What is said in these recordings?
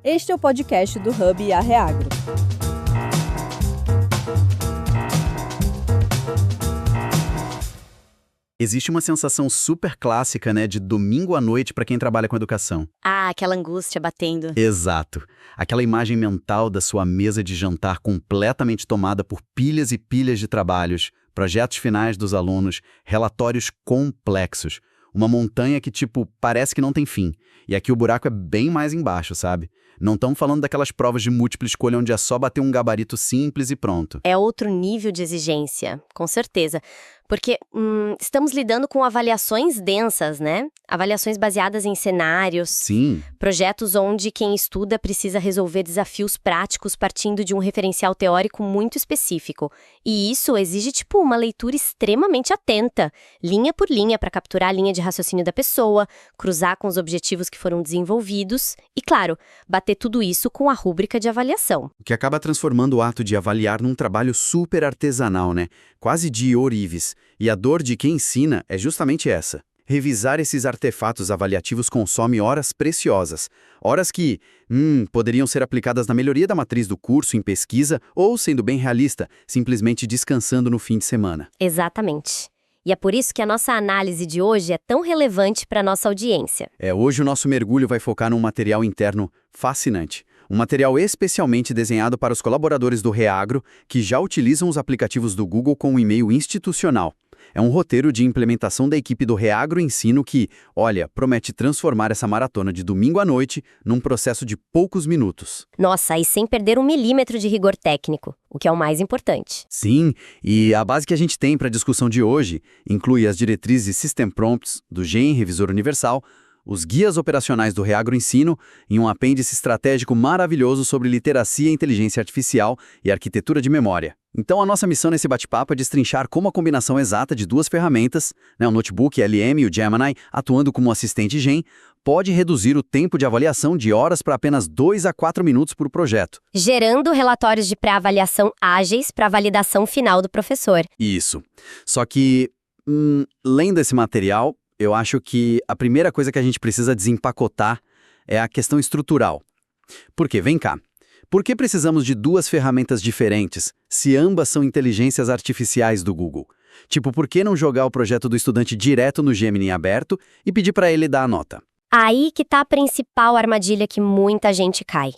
Este é o podcast do Hub e a Reagro. Existe uma sensação super clássica, né, de domingo à noite para quem trabalha com educação. Ah, aquela angústia batendo. Exato. Aquela imagem mental da sua mesa de jantar completamente tomada por pilhas e pilhas de trabalhos, projetos finais dos alunos, relatórios complexos. Uma montanha que, parece que não tem fim. E aqui o buraco é bem mais embaixo, sabe? Não estamos falando daquelas provas de múltipla escolha onde é só bater um gabarito simples e pronto. É outro nível de exigência, com certeza. Porque estamos lidando com avaliações densas, né? Avaliações baseadas em cenários. Sim. Projetos onde quem estuda precisa resolver desafios práticos partindo de um referencial teórico muito específico. E isso exige, uma leitura extremamente atenta, linha por linha, para capturar a linha de raciocínio da pessoa, cruzar com os objetivos que foram desenvolvidos e, claro, bater tudo isso com a rúbrica de avaliação. O que acaba transformando o ato de avaliar num trabalho super artesanal, né? Quase de ourives. E a dor de quem ensina é justamente essa. Revisar esses artefatos avaliativos consome horas preciosas. Horas que, poderiam ser aplicadas na melhoria da matriz do curso, em pesquisa, ou, sendo bem realista, simplesmente descansando no fim de semana. Exatamente. E é por isso que a nossa análise de hoje é tão relevante para a nossa audiência. Hoje o nosso mergulho vai focar num material interno fascinante. Um material especialmente desenhado para os colaboradores do Reagro, que já utilizam os aplicativos do Google com um e-mail institucional. É um roteiro de implementação da equipe do Reagro Ensino que, promete transformar essa maratona de domingo à noite num processo de poucos minutos. Nossa, e sem perder 1 milímetro de rigor técnico, o que é o mais importante. Sim, e a base que a gente tem para a discussão de hoje inclui as diretrizes System Prompts do GEM Revisor Universal, os guias operacionais do Reagro Ensino e um apêndice estratégico maravilhoso sobre literacia, inteligência artificial e arquitetura de memória. Então a nossa missão nesse bate-papo é destrinchar como a combinação exata de duas ferramentas, o notebook LM e o Gemini, atuando como assistente GEM, pode reduzir o tempo de avaliação de horas para apenas 2 a 4 minutos por projeto. Gerando relatórios de pré-avaliação ágeis para a validação final do professor. Isso. Só que, lendo esse material, eu acho que a primeira coisa que a gente precisa desempacotar é a questão estrutural. Por quê? Vem cá. Por que precisamos de duas ferramentas diferentes, se ambas são inteligências artificiais do Google? Por que não jogar o projeto do estudante direto no Gemini aberto e pedir para ele dar a nota? Aí que está a principal armadilha que muita gente cai.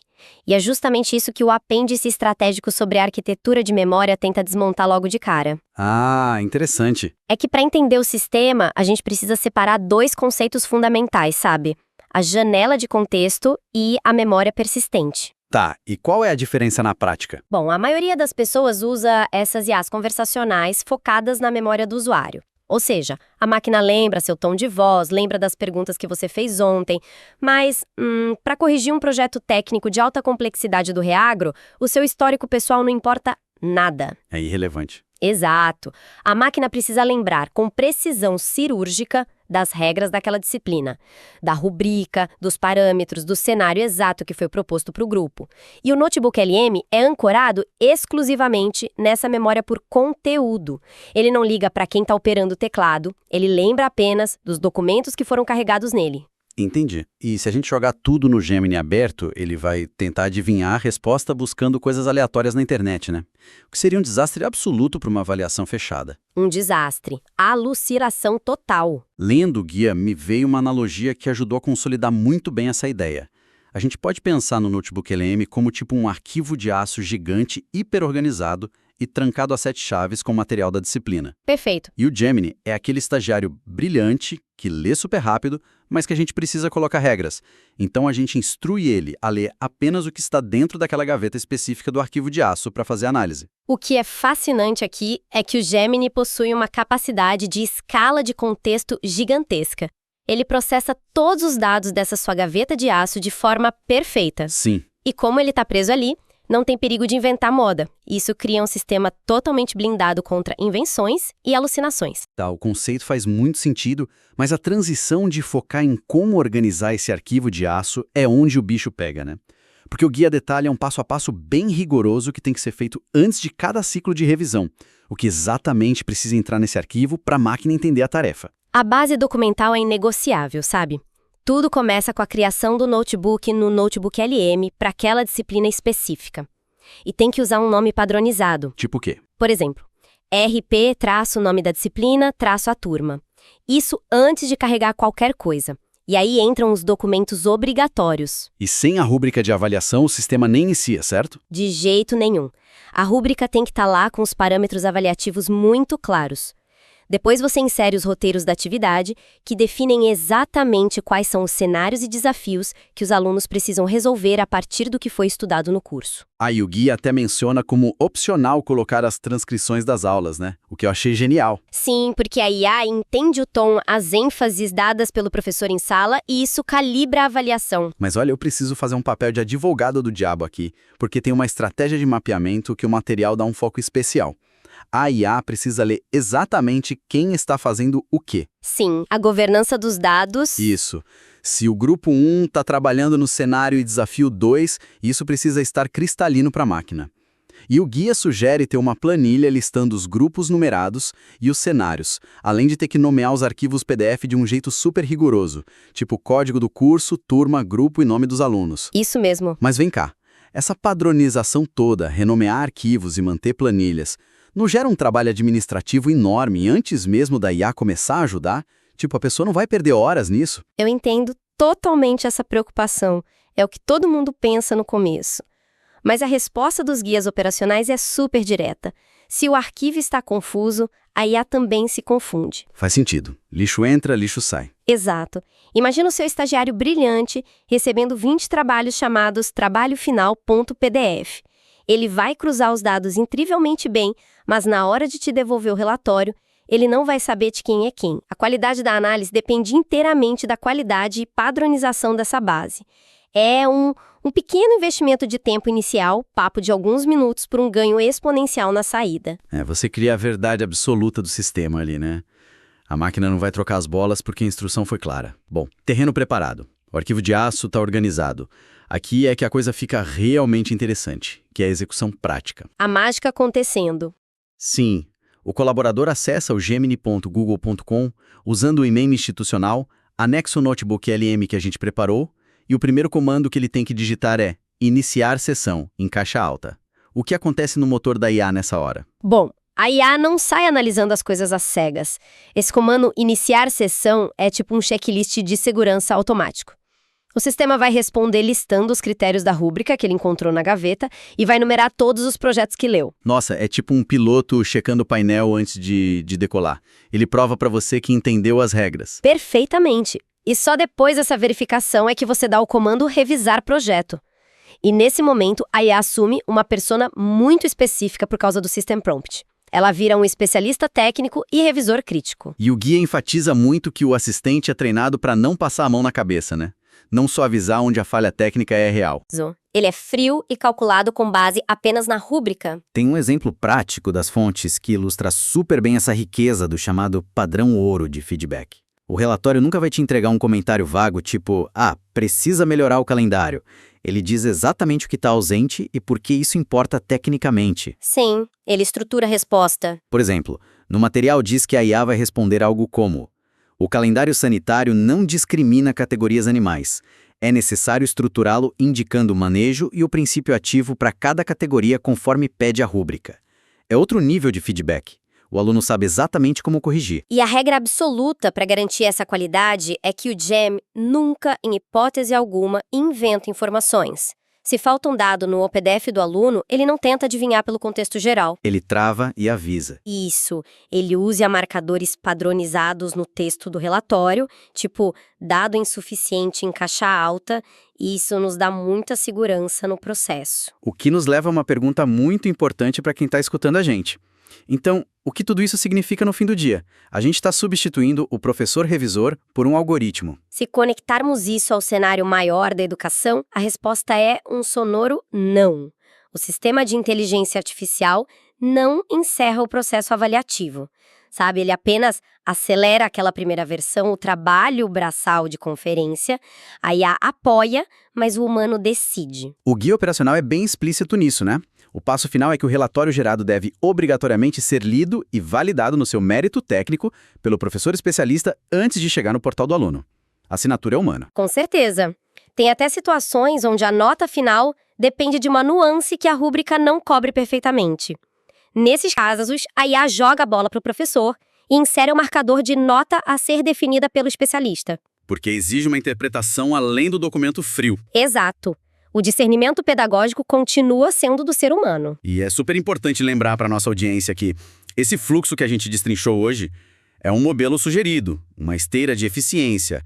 E é justamente isso que o apêndice estratégico sobre a arquitetura de memória tenta desmontar logo de cara. Ah, interessante. É que para entender o sistema, a gente precisa separar 2 conceitos fundamentais, sabe? A janela de contexto e a memória persistente. Tá, e qual é a diferença na prática? Bom, a maioria das pessoas usa essas IAs conversacionais focadas na memória do usuário. Ou seja, a máquina lembra seu tom de voz, lembra das perguntas que você fez ontem, mas, para corrigir um projeto técnico de alta complexidade do Reagro, o seu histórico pessoal não importa nada. É irrelevante. Exato. A máquina precisa lembrar com precisão cirúrgica das regras daquela disciplina, da rubrica, dos parâmetros, do cenário exato que foi proposto para o grupo. E o notebook LM é ancorado exclusivamente nessa memória por conteúdo. Ele não liga para quem está operando o teclado, ele lembra apenas dos documentos que foram carregados nele. Entendi. E se a gente jogar tudo no Gemini aberto, ele vai tentar adivinhar a resposta buscando coisas aleatórias na internet, né? O que seria um desastre absoluto para uma avaliação fechada. Um desastre. Alucinação total. Lendo o guia, me veio uma analogia que ajudou a consolidar muito bem essa ideia. A gente pode pensar no notebook LM como um arquivo de aço gigante, hiperorganizado e trancado a 7 chaves com material da disciplina. Perfeito. E o Gemini é aquele estagiário brilhante que lê super rápido, mas que a gente precisa colocar regras. Então a gente instrui ele a ler apenas o que está dentro daquela gaveta específica do arquivo de aço para fazer a análise. O que é fascinante aqui é que o Gemini possui uma capacidade de escala de contexto gigantesca. Ele processa todos os dados dessa sua gaveta de aço de forma perfeita. Sim. E como ele está preso ali, não tem perigo de inventar moda. Isso cria um sistema totalmente blindado contra invenções e alucinações. Tá, o conceito faz muito sentido, mas a transição de focar em como organizar esse arquivo de aço é onde o bicho pega, né? Porque o guia detalha um passo a passo bem rigoroso que tem que ser feito antes de cada ciclo de revisão. O que exatamente precisa entrar nesse arquivo para a máquina entender a tarefa. A base documental é inegociável, sabe? Tudo começa com a criação do notebook no Notebook LM para aquela disciplina específica. E tem que usar um nome padronizado. Tipo o quê? Por exemplo, RP, nome da disciplina, a turma. Isso antes de carregar qualquer coisa. E aí entram os documentos obrigatórios. E sem a rúbrica de avaliação, o sistema nem inicia, certo? De jeito nenhum. A rúbrica tem que estar lá com os parâmetros avaliativos muito claros. Depois você insere os roteiros da atividade, que definem exatamente quais são os cenários e desafios que os alunos precisam resolver a partir do que foi estudado no curso. Aí o guia até menciona como opcional colocar as transcrições das aulas, né? O que eu achei genial. Sim, porque a IA entende o tom, as ênfases dadas pelo professor em sala e isso calibra a avaliação. Mas olha, eu preciso fazer um papel de advogado do diabo aqui, porque tem uma estratégia de mapeamento que o material dá um foco especial. A IA precisa ler exatamente quem está fazendo o quê. Sim, a governança dos dados... Isso. Se o grupo 1 está trabalhando no cenário e desafio 2, isso precisa estar cristalino para a máquina. E o guia sugere ter uma planilha listando os grupos numerados e os cenários, além de ter que nomear os arquivos PDF de um jeito super rigoroso, tipo código do curso, turma, grupo e nome dos alunos. Isso mesmo. Mas vem cá, essa padronização toda, renomear arquivos e manter planilhas, não gera um trabalho administrativo enorme antes mesmo da IA começar a ajudar? Tipo, a pessoa não vai perder horas nisso? Eu entendo totalmente essa preocupação. É o que todo mundo pensa no começo. Mas a resposta dos guias operacionais é super direta. Se o arquivo está confuso, a IA também se confunde. Faz sentido. Lixo entra, lixo sai. Exato. Imagina o seu estagiário brilhante recebendo 20 trabalhos chamados trabalhofinal.pdf. Ele vai cruzar os dados incrivelmente bem, mas na hora de te devolver o relatório, ele não vai saber de quem é quem. A qualidade da análise depende inteiramente da qualidade e padronização dessa base. É um pequeno investimento de tempo inicial, papo de alguns minutos, por um ganho exponencial na saída. Você cria a verdade absoluta do sistema ali, né? A máquina não vai trocar as bolas porque a instrução foi clara. Bom, terreno preparado. O arquivo de aço está organizado. Aqui é que a coisa fica realmente interessante, que é a execução prática. A mágica acontecendo. Sim, o colaborador acessa o gemini.google.com usando o e-mail institucional, anexa o notebook LM que a gente preparou, e o primeiro comando que ele tem que digitar é iniciar sessão, em caixa alta. O que acontece no motor da IA nessa hora? Bom, a IA não sai analisando as coisas às cegas. Esse comando iniciar sessão é tipo um checklist de segurança automático. O sistema vai responder listando os critérios da rúbrica que ele encontrou na gaveta e vai numerar todos os projetos que leu. Nossa, é tipo um piloto checando o painel antes de decolar. Ele prova para você que entendeu as regras. Perfeitamente. E só depois dessa verificação é que você dá o comando revisar projeto. E nesse momento, a IA assume uma persona muito específica por causa do System Prompt. Ela vira um especialista técnico e revisor crítico. E o guia enfatiza muito que o assistente é treinado para não passar a mão na cabeça, né? Não só avisar onde a falha técnica é real. Ele é frio e calculado com base apenas na rúbrica. Tem um exemplo prático das fontes que ilustra super bem essa riqueza do chamado padrão ouro de feedback. O relatório nunca vai te entregar um comentário vago tipo, precisa melhorar o calendário. Ele diz exatamente o que está ausente e por que isso importa tecnicamente. Sim, ele estrutura a resposta. Por exemplo, no material diz que a IA vai responder algo como: o calendário sanitário não discrimina categorias animais. É necessário estruturá-lo indicando o manejo e o princípio ativo para cada categoria conforme pede a rúbrica. É outro nível de feedback. O aluno sabe exatamente como corrigir. E a regra absoluta para garantir essa qualidade é que o GEM nunca, em hipótese alguma, inventa informações. Se falta um dado no OPDF do aluno, ele não tenta adivinhar pelo contexto geral. Ele trava e avisa. Isso. Ele usa marcadores padronizados no texto do relatório, tipo dado insuficiente em caixa alta, e isso nos dá muita segurança no processo. O que nos leva a uma pergunta muito importante para quem está escutando a gente. Então, o que tudo isso significa no fim do dia? A gente está substituindo o professor revisor por um algoritmo. Se conectarmos isso ao cenário maior da educação, a resposta é um sonoro não. O sistema de inteligência artificial não encerra o processo avaliativo. Sabe, ele apenas acelera aquela primeira versão, o trabalho braçal de conferência, a IA apoia, mas o humano decide. O guia operacional é bem explícito nisso, né? O passo final é que o relatório gerado deve obrigatoriamente ser lido e validado no seu mérito técnico pelo professor especialista antes de chegar no portal do aluno. A assinatura é humana. Com certeza. Tem até situações onde a nota final depende de uma nuance que a rúbrica não cobre perfeitamente. Nesses casos, a IA joga a bola para o professor e insere o marcador de nota a ser definida pelo especialista. Porque exige uma interpretação além do documento frio. Exato. O discernimento pedagógico continua sendo do ser humano. E é super importante lembrar para nossa audiência que esse fluxo que a gente destrinchou hoje é um modelo sugerido, uma esteira de eficiência.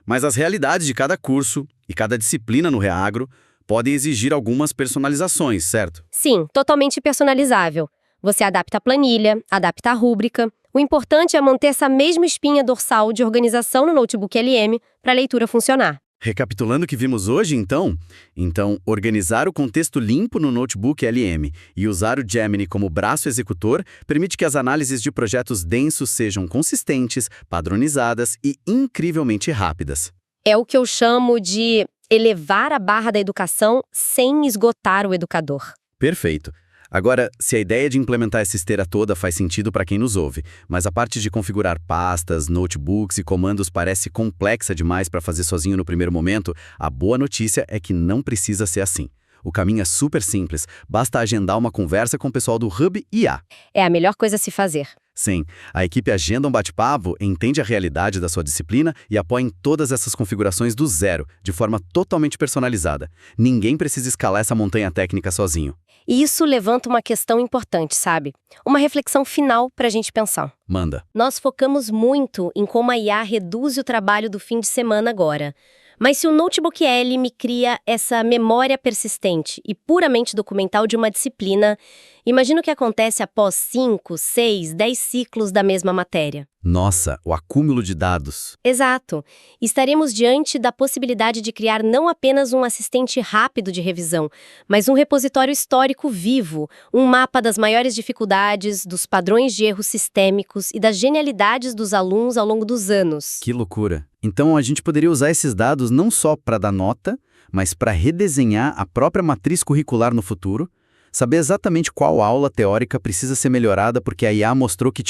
Mas as realidades de cada curso e cada disciplina no Reagro podem exigir algumas personalizações, certo? Sim, totalmente personalizável. Você adapta a planilha, adapta a rúbrica. O importante é manter essa mesma espinha dorsal de organização no notebook LM para a leitura funcionar. Recapitulando o que vimos hoje, então, organizar o contexto limpo no notebook LM e usar o Gemini como braço executor permite que as análises de projetos densos sejam consistentes, padronizadas e incrivelmente rápidas. É o que eu chamo de elevar a barra da educação sem esgotar o educador. Perfeito. Agora, se a ideia de implementar essa esteira toda faz sentido para quem nos ouve, mas a parte de configurar pastas, notebooks e comandos parece complexa demais para fazer sozinho no primeiro momento, a boa notícia é que não precisa ser assim. O caminho é super simples, basta agendar uma conversa com o pessoal do Hub IA. É a melhor coisa a se fazer. Sim, a equipe agenda um bate-papo, entende a realidade da sua disciplina e apoia em todas essas configurações do zero, de forma totalmente personalizada. Ninguém precisa escalar essa montanha técnica sozinho. E isso levanta uma questão importante, sabe? Uma reflexão final para a gente pensar. Manda. Nós focamos muito em como a IA reduz o trabalho do fim de semana agora. Mas se o Notebook LM cria essa memória persistente e puramente documental de uma disciplina, imagina o que acontece após 5, 6, 10 ciclos da mesma matéria. Nossa, o acúmulo de dados. Exato. Estaremos diante da possibilidade de criar não apenas um assistente rápido de revisão, mas um repositório histórico vivo, um mapa das maiores dificuldades, dos padrões de erros sistêmicos e das genialidades dos alunos ao longo dos anos. Que loucura. Então a gente poderia usar esses dados não só para dar nota, mas para redesenhar a própria matriz curricular no futuro, saber exatamente qual aula teórica precisa ser melhorada porque a IA mostrou que,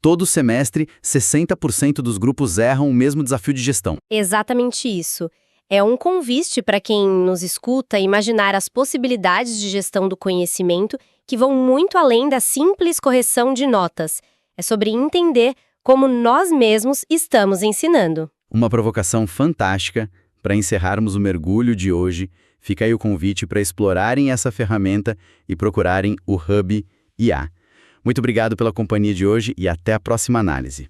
todo semestre, 60% dos grupos erram o mesmo desafio de gestão. Exatamente isso. É um convite para quem nos escuta imaginar as possibilidades de gestão do conhecimento que vão muito além da simples correção de notas. É sobre entender como nós mesmos estamos ensinando. Uma provocação fantástica para encerrarmos o mergulho de hoje. Fica aí o convite para explorarem essa ferramenta e procurarem o Hub IA. Muito obrigado pela companhia de hoje e até a próxima análise.